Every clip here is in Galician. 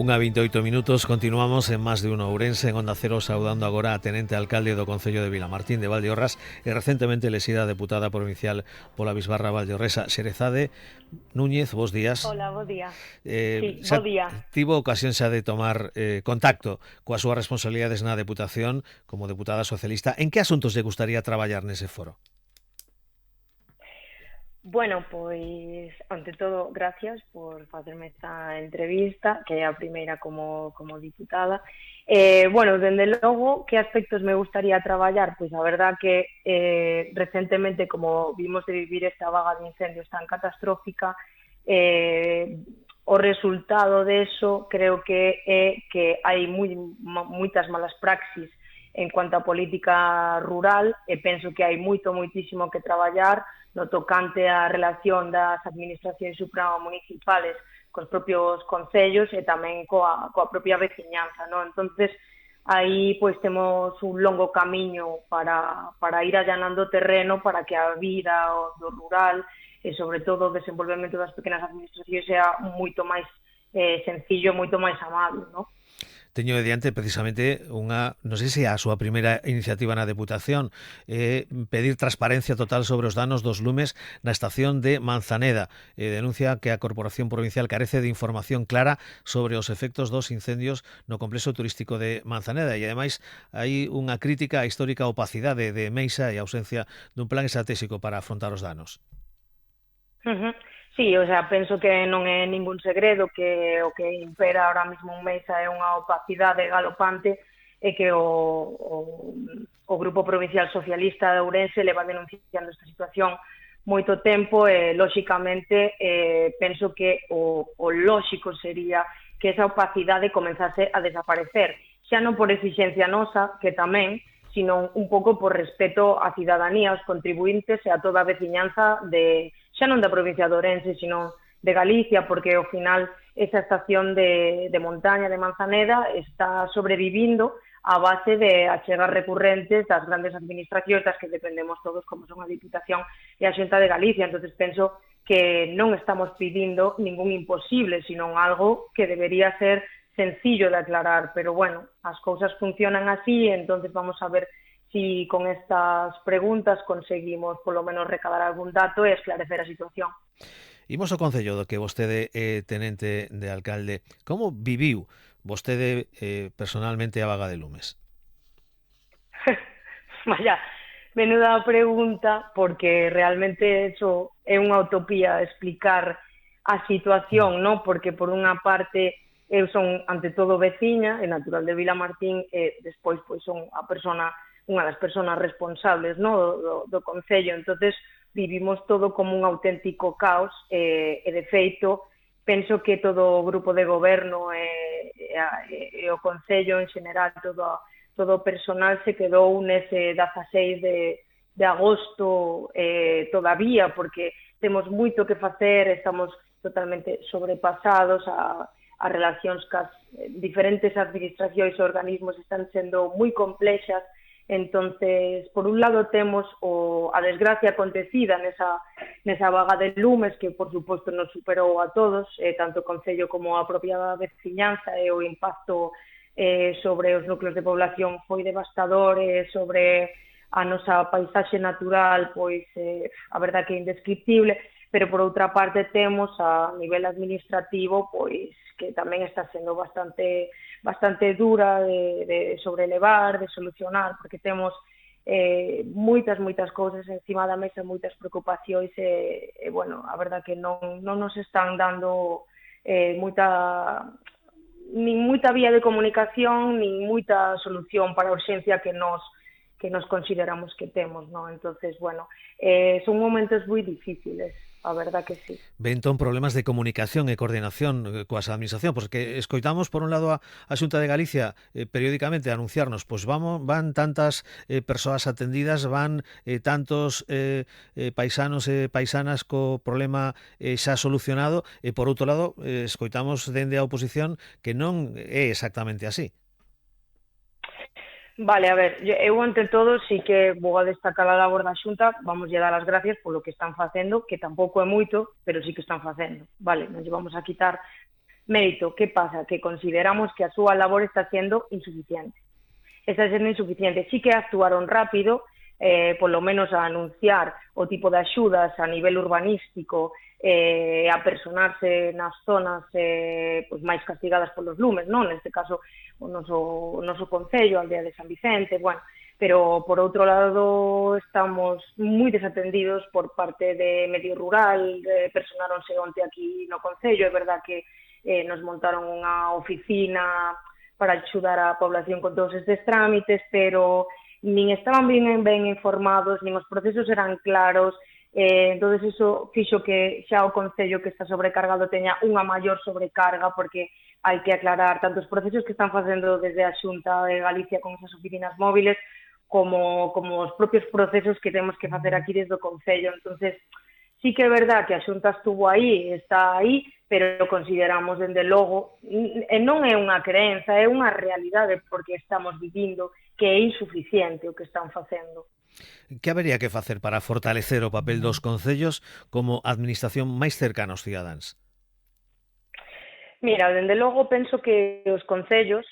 Unha 28 minutos, continuamos en Más de Uno Ourense, en Onda Cero, saudando agora a tenente alcalde do Concello de Vilamartín de Valdeorras e recentemente elexida deputada provincial pola Bisbarra Valdeorresa, Xerezade Núñez. Bos días. Hola, bo día. Sí, bo Xa día. tivo ocasión xa de tomar contacto coas súas responsabilidades na Deputación como deputada socialista. En que asuntos lle gustaría traballar nese foro? Bueno, pois, ante todo, gracias por facerme esta entrevista, que é a primeira como diputada. Bueno, dende logo, que aspectos me gustaría traballar? Pois a verdad que recentemente, como vimos de vivir esta vaga de incendios tan catastrófica, o resultado deso creo que é que hai moitas malas praxis en cuanto a política rural, e penso que hai moitísimo que traballar no tocante á relación das administracións supramunicipales cos propios concellos e tamén coa propia veciñanza, non? Entonces, aí pois temos un longo camiño para ir allanando o terreno para que a vida do rural e sobre todo o desenvolvemento das pequenas administracións sea moito máis sencillo, moito máis amable, non? Teño adiante precisamente unha, non sei se é a súa primeira iniciativa na Deputación, pedir transparencia total sobre os danos dos lumes na estación de Manzaneda. Denuncia que a Corporación Provincial carece de información clara sobre os efectos dos incendios no complexo turístico de Manzaneda e, ademais, hai unha crítica á histórica opacidade de Meixa e a ausencia dun plan estratégico para afrontar os danos. Sí, o sea, penso que non é ningún segredo que o que impera ahora mesmo en Meixa é unha opacidade galopante e que o Grupo Provincial Socialista de Ourense leva denunciando esta situación moito tempo e, lóxicamente, penso que o lóxico sería que esa opacidade comenzase a desaparecer, xa non por exixencia nosa, que tamén, sino un pouco por respeto á cidadanía, aos contribuintes e a toda a veciñanza xa non da provincia de Ourense, sino de Galicia, porque ao final esa estación de montaña de Manzaneda está sobrevivindo a base de achegas recurrentes das grandes administracións das que dependemos todos, como son a Diputación e a Xunta de Galicia. Entonces penso que non estamos pedindo ningún imposible, sino algo que debería ser sencillo de aclarar, pero bueno, as cousas funcionan así, entonces vamos a ver si con estas preguntas conseguimos polo menos recabar algún dato e esclarecer a situación. Imos ao Concello do que vostede é tenente de alcalde. Como viviu vostede personalmente a vaga de lumes? Vaya, menuda pregunta, porque realmente eso é unha utopía explicar a situación, non? Porque por unha parte eu son ante todo veciña e natural de Vilamartín e despois pois son unha das persoas responsables, no, do Concello. Entonces vivimos todo como un auténtico caos e de feito penso que todo o grupo de goberno e o Concello en general, todo o personal se quedou nese 16 de agosto todavía, porque temos moito que facer, estamos totalmente sobrepasados, as relacións cas diferentes administracións e organismos están sendo moi complexas. Entonces, por un lado temos a desgracia acontecida nesa vaga de lumes que, por suposto, nos superou a todos, tanto o Concello como a propia veciñanza, e o impacto sobre os núcleos de población foi devastador, sobre a nosa paisaxe natural, pois a verdad que é indescriptible, pero por outra parte temos a nivel administrativo pois que tamén está sendo bastante dura de sobrelevar, de solucionar, porque temos moitas cousas encima da mesa, moitas preocupacións e bueno, a verdad que non nos están dando nin moita vía de comunicación, nin moita solución para a urxencia que nos consideramos que temos, non? Entonces, bueno, son momentos moi difíciles, a verdad que sí. Ven entón problemas de comunicación e coordinación coas administración, porque escoitamos por un lado a Xunta de Galicia periódicamente a anunciarnos, pois van tantas persoas atendidas, van tantos paisanos e paisanas co problema xa solucionado, e por outro lado escoitamos dende a oposición que non é exactamente así. Vale, a ver, eu ante todo sí que vou a destacar a labor da Xunta, vamos a dar as gracias polo que están facendo, que tampouco é moito, pero sí que están facendo, vale, non lle vamos a quitar mérito. Que pasa? Que consideramos que a súa labor está sendo insuficiente. Está sendo insuficiente. Sí que actuaron rápido, polo menos a anunciar o tipo de axudas a nivel urbanístico, a personarse nas zonas pois máis castigadas polos lumes, non? Neste caso, o noso concello, a aldea de San Vicente, bueno, pero por outro lado estamos moi desatendidos por parte de medio rural, personáronse onte aquí no concello, é verdad que nos montaron unha oficina para axudar a población con todos estes trámites, pero nin estaban ben informados, nin os procesos eran claros, entonces iso fixo que xa o concello que está sobrecargado teña unha maior sobrecarga, porque hai que aclarar tanto os procesos que están facendo desde a Xunta de Galicia con esas oficinas móviles, como os propios procesos que temos que facer aquí desde o concello. Entonces, sí que é verdad que a Xunta estuvo aí, está aí, pero consideramos, dende logo, e non é unha creenza, é unha realidade, porque estamos vivindo que é insuficiente o que están facendo. Que habería que facer para fortalecer o papel dos concellos como administración máis cercana aos cidadáns? Mira, dende logo penso que os concellos,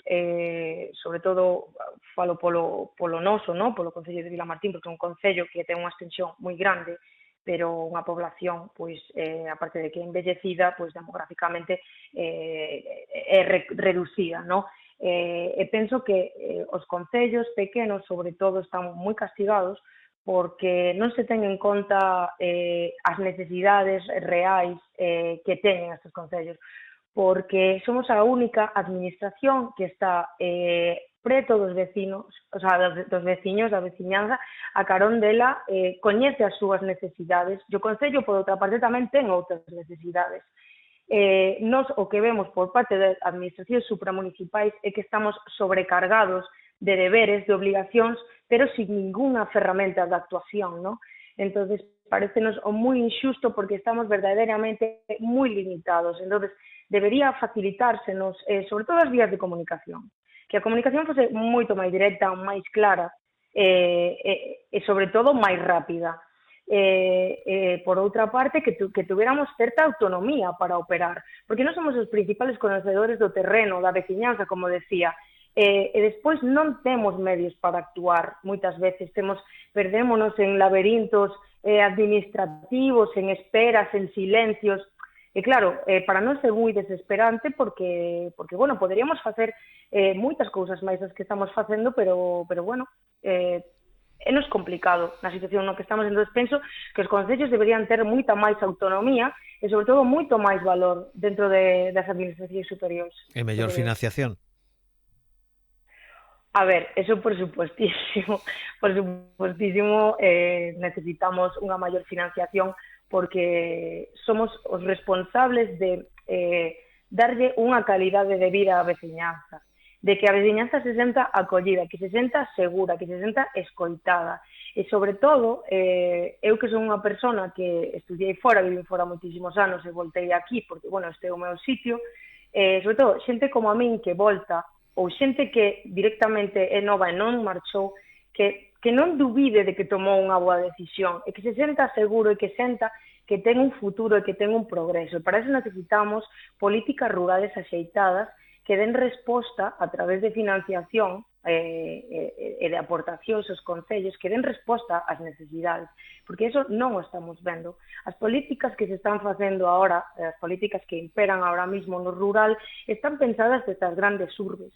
sobre todo falo polo noso, no? Polo concello de Vilamartín, porque é un concello que ten unha extensión moi grande, pero unha población, pois, aparte de que é envellecida, pois demográficamente é reducida, no? E penso que os concellos pequenos, sobre todo, están moi castigados porque non se ten en conta as necesidades reais que teñen estes concellos, porque somos a única administración que está preto dos vecinos, o sea, dos veciños, da veciñanza, a carón dela, coñece as súas necesidades, e o Concello, por outra parte, tamén ten outras necesidades. Nos o que vemos por parte das administracións supramunicipais é que estamos sobrecargados de deberes, de obligacións, pero sin ninguna ferramenta de actuación, ¿no? Entonces, parecenos moi injusto porque estamos verdadeiramente moi limitados. Entonces, debería facilitársenos, sobre todo as vías de comunicación, que a comunicación fose moito máis directa, máis clara e sobre todo máis rápida. Por outra parte, que tuviéramos certa autonomía para operar, porque non somos os principales conocedores do terreno, da veciñanza, como decía, e despois non temos medios para actuar, moitas veces perdémonos en laberintos administrativos, en esperas, en silencios. E claro, para nós é moi desesperante porque bueno, poderíamos facer moitas cousas máis das que estamos facendo, pero bueno, é nos complicado na situación no que estamos. Entón, penso que os concellos deberían ter moita máis autonomía e, sobre todo, moito máis valor dentro das administracións superiores. E mellor financiación? A ver, eso por supuestísimo. Por supuestísimo, necesitamos unha maior financiación porque somos os responsables de darlle unha calidade de vida á veciñanza, de que a veciñanza se senta acollida, que se senta segura, que se senta escoitada. E, sobre todo, eu que son unha persona que estudiei fora, vivi fora moitísimos anos e voltei aquí, porque, bueno, este é o meu sitio, sobre todo, xente como a min que volta, ou xente que directamente é nova e non marchou, que non dubide de que tomou unha boa decisión, e que se senta seguro e que senta que ten un futuro e que ten un progreso. Para eso necesitamos políticas rurales axeitadas que den resposta a través de financiación e de aportacións aos concellos, que den resposta ás necesidades, porque eso non o estamos vendo. As políticas que se están facendo agora, as políticas que imperan ahora mismo no rural, están pensadas desde as grandes urbes.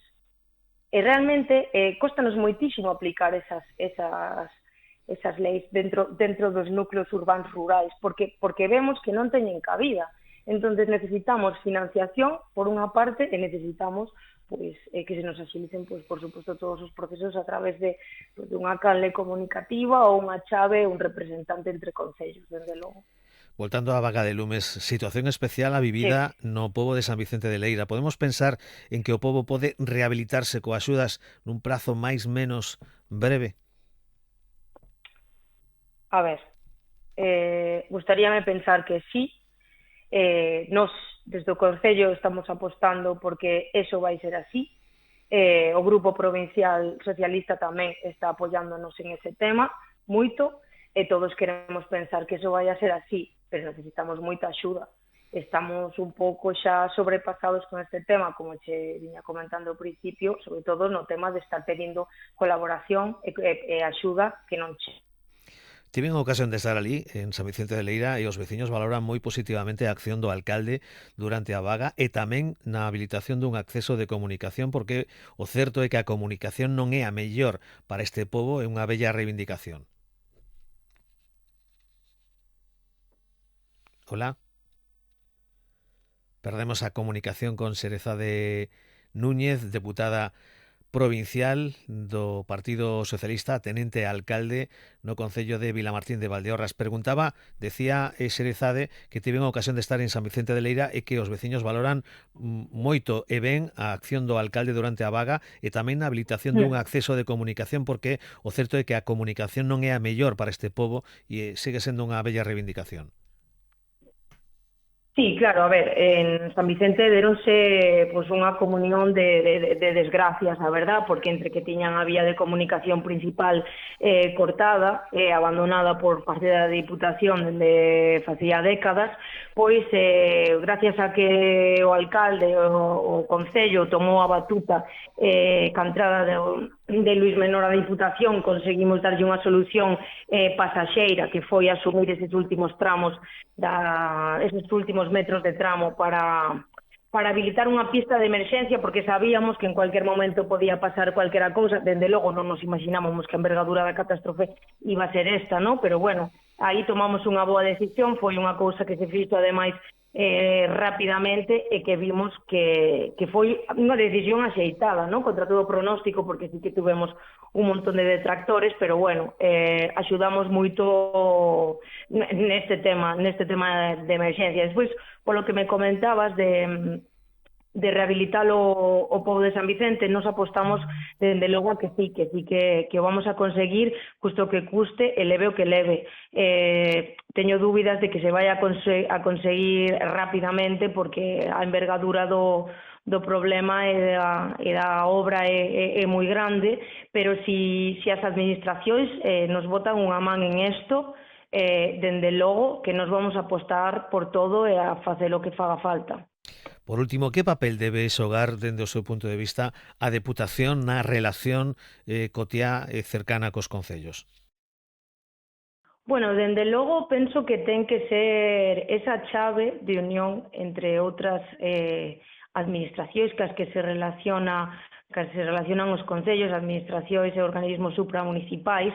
E realmente costanos moitísimo aplicar esas leis dentro dos núcleos urbanos rurais, porque vemos que non teñen cabida. Entón, necesitamos financiación, por unha parte, e necesitamos que se nos axilicen, por suposto, todos os procesos a través de unha canle comunicativa ou unha chave, un representante entre concellos, desde logo. Voltando á Vaga de Lumes, situación especial a vivida no pobo de San Vicente de Leira. Podemos pensar en que o pobo pode rehabilitarse coas axudas nun prazo máis menos breve? A ver, gustaríame pensar que sí. Nos, desde o Concello, estamos apostando porque eso vai ser así. O Grupo Provincial Socialista tamén está apoiándonos en ese tema, moito, e todos queremos pensar que eso vai a ser así, pero necesitamos moita axuda. estamos un pouco xa sobrepasados con este tema, como che viña comentando ao principio, sobre todo no tema de estar pedindo colaboración e axuda que non che. Tiven a ocasión de estar ali en San Vicente de Leira e os veciños valoran moi positivamente a acción do alcalde durante a vaga e tamén na habilitación dun acceso de comunicación, porque o certo é que a comunicación non é a mellor para este pobo, é unha bella reivindicación. Hola. Perdemos a comunicación con Xerezade Núñez, deputada provincial do Partido Socialista, tenente alcalde no Concello de Vilamartín de Valdeorras. Preguntaba, decía Xerezade, que tiven a ocasión de estar en San Vicente de Leira e que os veciños valoran moito e ben a acción do alcalde durante a vaga e tamén na habilitación dun acceso de comunicación, porque o certo é que a comunicación non é a mellor para este pobo e segue sendo unha bella reivindicación. Sí, claro, a ver, en San Vicente deronse pues, unha comunión de desgracias, a verdad, porque entre que tiñan a vía de comunicación principal cortada e abandonada por parte da Diputación dende facía décadas, pois gracias a que o alcalde, o Concello tomou a batuta ca entrada de Luís Menor a Diputación, conseguimos darlle unha solución pasaxeira, que foi asumir eses últimos tramos, eses últimos metros de tramo para habilitar unha pista de emerxencia, porque sabíamos que en cualquier momento podía pasar cualquera cousa. Dende logo non nos imaginábamos que a envergadura da catástrofe iba a ser esta, ¿no? Pero bueno, aí tomamos unha boa decisión, foi unha cousa que se fixo ademais rapidamente e que vimos que foi unha decisión axeitada, ¿no? Contra todo pronóstico, porque sí que tuvemos un montón de detractores, pero bueno, axudamos moito neste tema de emerxencia. Despois, polo que me comentabas de rehabilitar o pobo de San Vicente, nos apostamos dende logo a que sí que vamos a conseguir, custo que custe, e leve o que leve. Teño dúbidas de que se vai a conseguir rapidamente, porque a envergadura do problema e da obra é moi grande, pero si as administracións nos botan unha man en isto, dende logo que nos vamos a apostar por todo e a facer o que faga falta. Por último, que papel debe xogar, dende o seu punto de vista, a Deputación na relación cotiá e cercana cos concellos? Bueno, dende logo penso que ten que ser esa chave de unión entre outras administracións que se relacionan os concellos, administracións e organismos supramunicipais,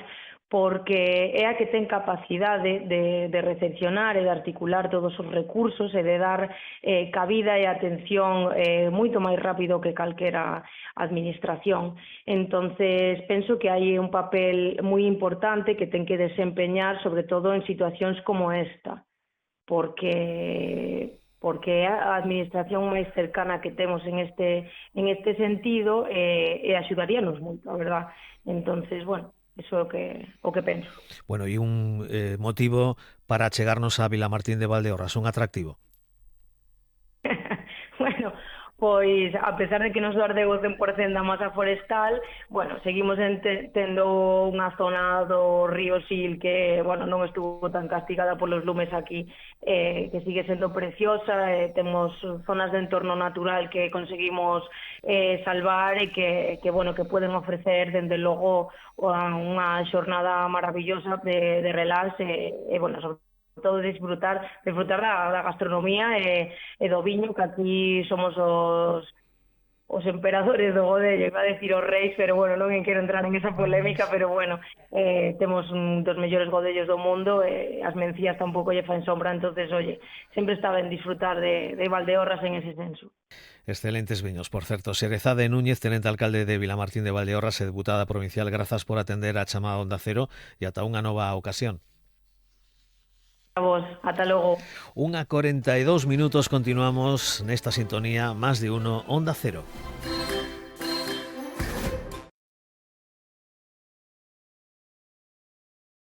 porque é a que ten capacidade de recepcionar e de articular todos os recursos e de dar cabida e atención moito máis rápido que calquera administración. Entonces, penso que hai un papel moi importante que ten que desempeñar, sobre todo en situacións como esta, porque é a administración máis cercana que temos en este sentido e axudaríanos moito, a verdad. Entonces, bueno, iso é o que penso. Bueno, e un motivo para chegarnos a Vilamartín de Valdeorras, un atractivo. Bueno, pois, a pesar de que nos ardeu o 100% da masa forestal, bueno, seguimos tendo unha zona do río Sil que, bueno, non estuvo tan castigada polos lumes aquí, que sigue sendo preciosa, temos zonas de entorno natural que conseguimos salvar e que bueno, que poden ofrecer, dende logo, unha xornada maravillosa de relax e bueno, sobre todo disfrutar da gastronomía e do viño, que aquí somos os emperadores do godello, iba a decir os reis, pero bueno, non quero entrar en esa polémica, pero bueno, temos un dos mellores godellos do mundo, as mencías tampouco lle fan sombra, entonces, oye, sempre está ben disfrutar de Valdeorras en ese senso. Excelentes viños, por certo. Xerezade Núñez, tenente alcalde de Vilamartín de Valdeorras e deputada provincial, grazas por atender a chamada Onda Cero e ata unha nova ocasión. A vos, ata logo. 1:42 minutos, continuamos nesta sintonía, Más de Uno, Onda Cero.